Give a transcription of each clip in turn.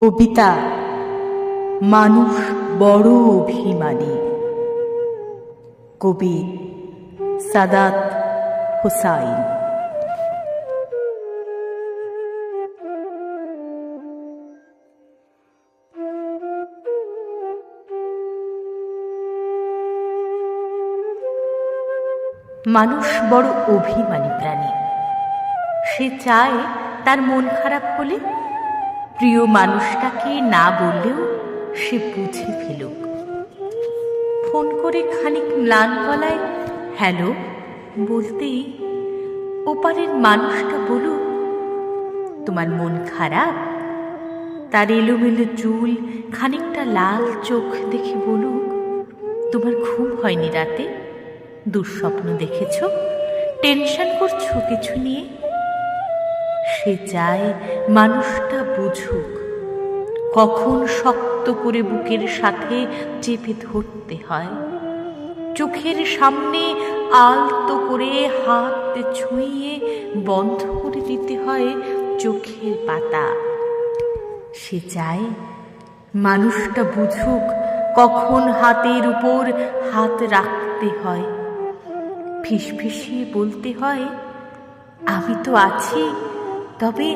কবিতা মানুষ বড় অভিমানী। কবি সাদাত হোসাইন। মানুষ বড় অভিমানী প্রাণী। সে চায় তার মন খারাপ হলে প্রিয় মানুষটাকে না বললেও সে বুঝে ফেলুক। ফোন করে খানিক ম্লান গলায় হ্যালো বলতেই ওপারের মানুষটা বলুক তোমার মন খারাপ। তার এলোমেলো চুল, খানিকটা লাল চোখ দেখে বলুক তোমার ঘুম হয়নি রাতে, দুঃস্বপ্ন দেখেছ, টেনশন করছো কিছু নিয়ে। সে চায় মানুষটা বুঝুক কখন শক্ত করে বুকের সাথে চেপে ধরতে হয়, চোখের সামনে আলতো করে হাত ছুঁয়ে বন্ধ করে দিতে হয় চোখের পাতা। সে চায় মানুষটা বুঝুক কখন হাতের উপর হাত রাখতে হয়, ফিসফিসিয়ে বলতে হয় আমি তো আছি, তবে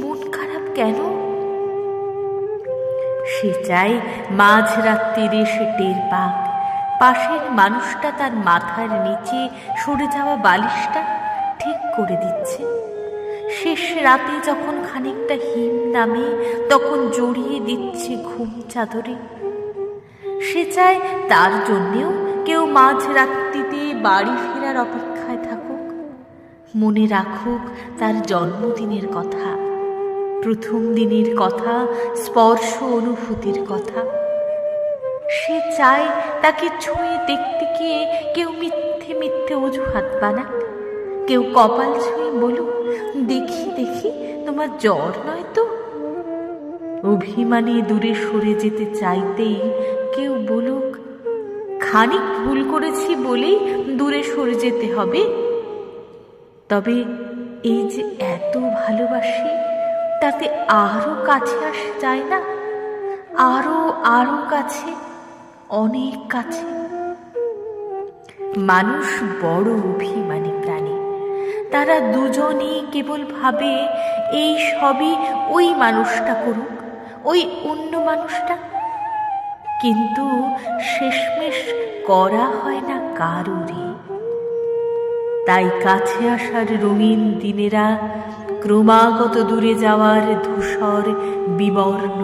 মন খারাপ কেন। সে চায় মাঝরাত্রিরে সে টের পাক পাশের মানুষটা তার মাথার নিচে সরে যাওয়া বালিশটা ঠিক করে দিচ্ছে। শেষ রাতে যখন খানিকটা হিম নামে তখন জড়িয়ে দিচ্ছে ঘুম চাদরে। সে চায় তার জন্যেও কেউ মাঝরাত্রিতে বাড়ি ফেরার অপেক্ষায় থাকুক, মনে রাখুক তার জন্মদিনের কথা, প্রথম দিনের কথা, স্পর্শ অনুভূতির কথা। সে চায় তাকে ছুঁয়ে দেখতে গিয়ে কেউ মিথ্যে মিথ্যে অজুহাত বানাক, কেউ কপাল ছুঁয়ে বলুক দেখি দেখি তোমার জ্বর নয় তো। অভিমানী দূরে সরে যেতে চাইতেই কেউ বলুক খানিক ভুল করেছি বলেই দূরে সরে যেতে হবে। তবে এই যে এত ভালোবাসি তাতে আরো কাছে আসা যায় না, আরো আরো কাছে, অনেক কাছে। মানুষ বড় অভিমানী প্রাণী। তারা দুজনেই কেবল ভাবে এই সবই ওই মানুষটা করুক, ওই অন্য মানুষটা, কিন্তু শেষমেশ করা হয় না কারোরই। তাই কাছে আসার রঙিন দিনেরা ক্রমাগত দূরে যাওয়ার ধূসর বিবর্ণ